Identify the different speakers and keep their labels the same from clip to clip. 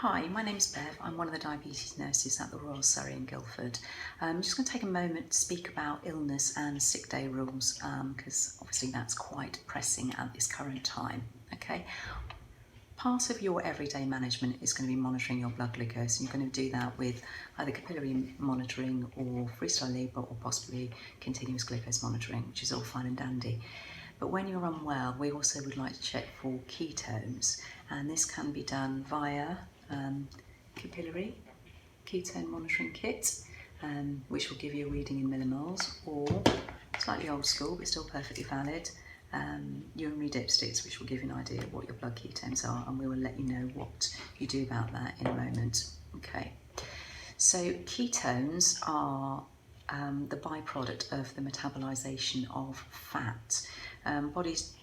Speaker 1: Hi, my name's Bev. I'm one of the diabetes nurses at the Royal Surrey in Guildford. I'm just going to take a moment to speak about illness and sick day rules because obviously that's quite pressing at this current time. Okay, part of your everyday management is going to be monitoring your blood glucose, and you're going to do that with either capillary monitoring or freestyle Libre or possibly continuous glucose monitoring, which is all fine and dandy. But when you're unwell, we also would like to check for ketones, and this can be done via capillary ketone monitoring kit, which will give you a reading in millimoles, or slightly old school but still perfectly valid, urinary dipsticks, which will give you an idea of what your blood ketones are, and we will let you know what you do about that in a moment. Okay, so ketones are the byproduct of the metabolization of fat. Bodies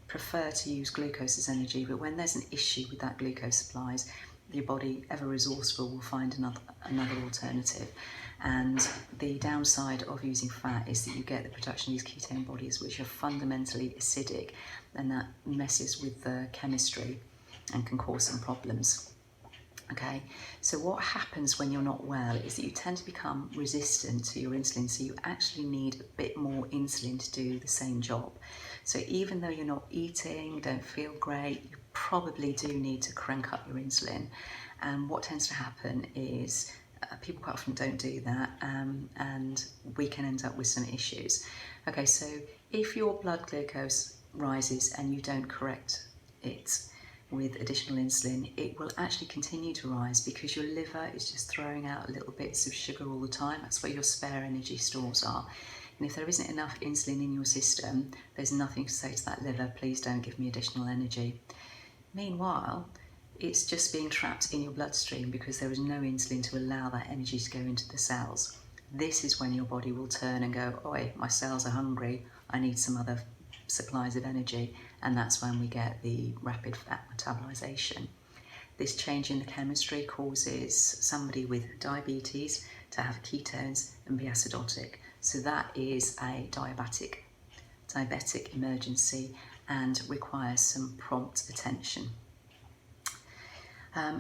Speaker 1: prefer to use glucose as energy, but when there's an issue with that glucose supplies, your body, ever resourceful, will find another alternative. And the downside of using fat is that you get the production of these ketone bodies, which are fundamentally acidic, and that messes with the chemistry and can cause some problems. Okay, so what happens when you're not well is that you tend to become resistant to your insulin, so you actually need a bit more insulin to do the same job. So even though you're not eating, don't feel great, you probably do need to crank up your insulin. And what tends to happen is people quite often don't do that, and we can end up with some issues. Okay, so if your blood glucose rises and you don't correct it with additional insulin, it will actually continue to rise because your liver is just throwing out little bits of sugar all the time. That's where your spare energy stores are. And if there isn't enough insulin in your system, there's nothing to say to that liver, please don't give me additional energy. Meanwhile, it's just being trapped in your bloodstream because there is no insulin to allow that energy to go into the cells. This is when your body will turn and go, oi, my cells are hungry, I need some other supplies of energy, and that's when we get the rapid fat metabolization. This change in the chemistry causes somebody with diabetes to have ketones and be acidotic. So that is a diabetic emergency and requires some prompt attention.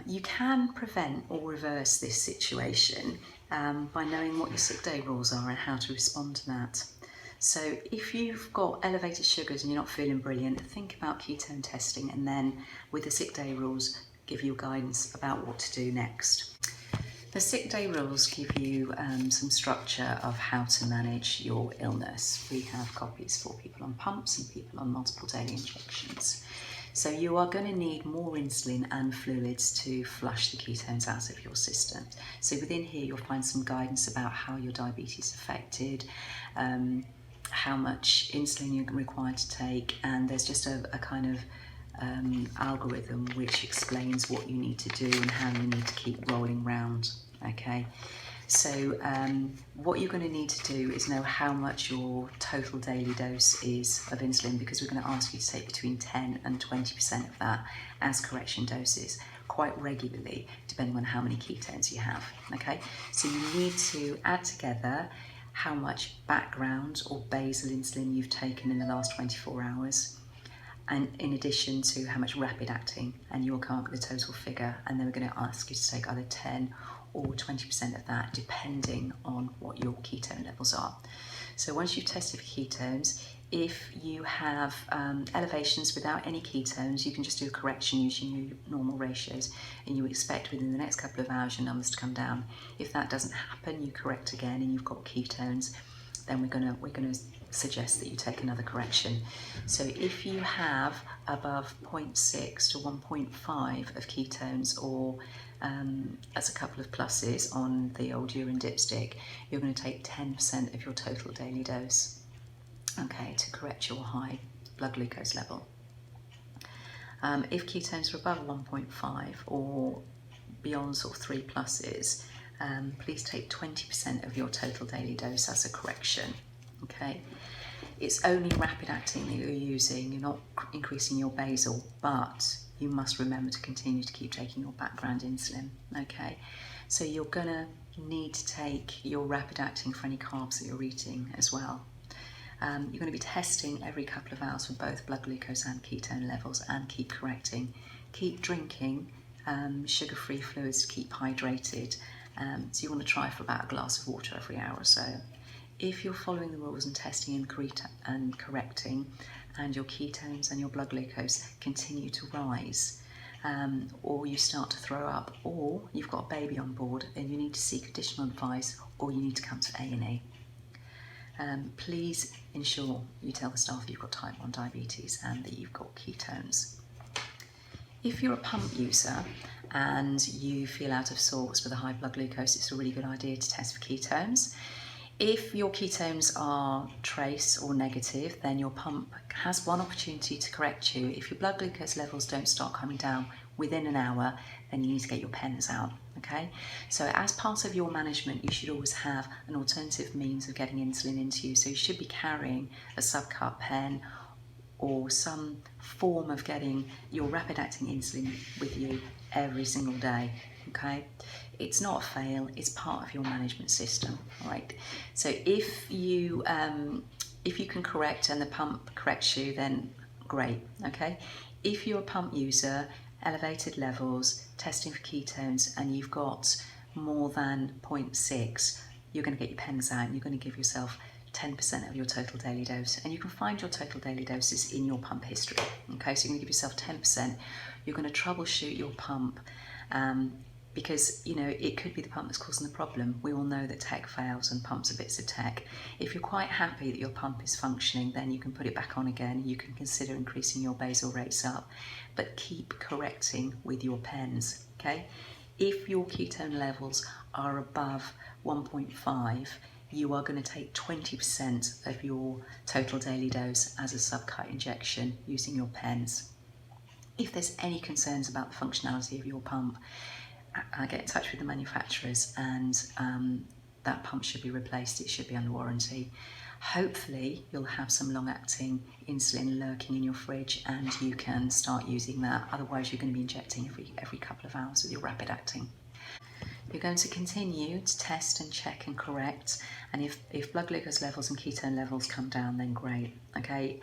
Speaker 1: You can prevent or reverse this situation by knowing what your sick day rules are and how to respond to that. So if you've got elevated sugars and you're not feeling brilliant, think about ketone testing, and then with the sick day rules, give you guidance about what to do next. The sick day rules give you some structure of how to manage your illness. We have copies for people on pumps and people on multiple daily injections. So you are going to need more insulin and fluids to flush the ketones out of your system. So within here you'll find some guidance about how your diabetes is affected, how much insulin you're required to take, and there's just a kind of algorithm which explains what you need to do and how you need to keep rolling round. Okay, so what you're going to need to do is know how much your total daily dose is of insulin, because we're going to ask you to take between 10 and 20% of that as correction doses quite regularly, depending on how many ketones you have. Okay, so you need to add together how much background or basal insulin you've taken in the last 24 hours, and in addition to how much rapid acting, and you'll come up with a total figure, and then we're going to ask you to take either 10 or 20% of that, depending on what your ketone levels are. So once you've tested for ketones, if you have elevations without any ketones, you can just do a correction using your normal ratios, and you expect within the next couple of hours your numbers to come down. If that doesn't happen, you correct again and you've got ketones, then we're gonna suggest that you take another correction. So if you have above 0.6 to 1.5 of ketones, or as a couple of pluses on the old urine dipstick, you're going to take 10% of your total daily dose, okay, to correct your high blood glucose level. If ketones are above 1.5 or beyond sort of 3 pluses, please take 20% of your total daily dose as a correction. Okay, it's only rapid acting that you're using, you're not increasing your basal, but you must remember to continue to keep taking your background insulin. Okay, so you're gonna need to take your rapid acting for any carbs that you're eating as well. You're going to be testing every couple of hours for both blood glucose and ketone levels, and keep correcting. Keep drinking sugar-free fluids to keep hydrated. So you want to try for about a glass of water every hour or so. If you're following the rules and testing and correcting, and your ketones and your blood glucose continue to rise, or you start to throw up, or you've got a baby on board, then you need to seek additional advice, or you need to come to A&E. Please ensure you tell the staff you've got type 1 diabetes and that you've got ketones. If you're a pump user and you feel out of sorts with a high blood glucose, it's a really good idea to test for ketones. If your ketones are trace or negative, then your pump has one opportunity to correct you. If your blood glucose levels don't start coming down within an hour, then you need to get your pens out, okay? So as part of your management, you should always have an alternative means of getting insulin into you. So you should be carrying a subcut pen or some form of getting your rapid acting insulin with you every single day, okay? It's not a fail, it's part of your management system, right? So if you can correct and the pump corrects you, then great, okay? If you're a pump user, elevated levels, testing for ketones, and you've got more than 0.6, you're going to get your pens out and you're going to give yourself 10% of your total daily dose, and you can find your total daily doses in your pump history, okay? So you're going to give yourself 10%. You're going to troubleshoot your pump, because you know it could be the pump that's causing the problem. We all know that tech fails and pumps are bits of tech. If you're quite happy that your pump is functioning, then you can put it back on again. You can consider increasing your basal rates up, but keep correcting with your pens, okay? If your ketone levels are above 1.5, you are going to take 20% of your total daily dose as a subcut injection using your pens. If there's any concerns about the functionality of your pump, get in touch with the manufacturers, and that pump should be replaced. It should be under warranty. Hopefully you'll have some long-acting insulin lurking in your fridge and you can start using that. Otherwise you're going to be injecting every couple of hours with your rapid acting. You're going to continue to test and check and correct, and if blood glucose levels and ketone levels come down, then great, okay?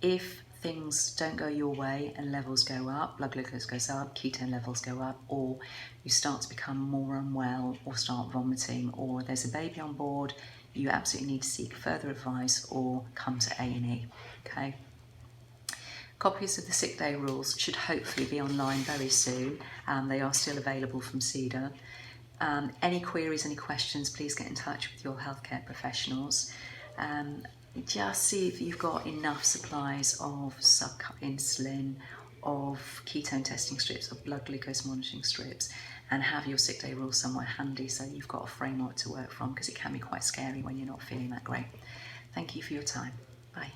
Speaker 1: If things don't go your way and levels go up, blood glucose goes up, ketone levels go up, or you start to become more unwell or start vomiting, or there's a baby on board, you absolutely need to seek further advice or come to A&E, okay? Copies of the sick day rules should hopefully be online very soon. They are still available from CEDAR. Any queries, any questions, please get in touch with your healthcare professionals. Just see if you've got enough supplies of subcut insulin, of ketone testing strips, of blood glucose monitoring strips, and have your sick day rules somewhere handy so you've got a framework to work from, because it can be quite scary when you're not feeling that great. Thank you for your time. Bye.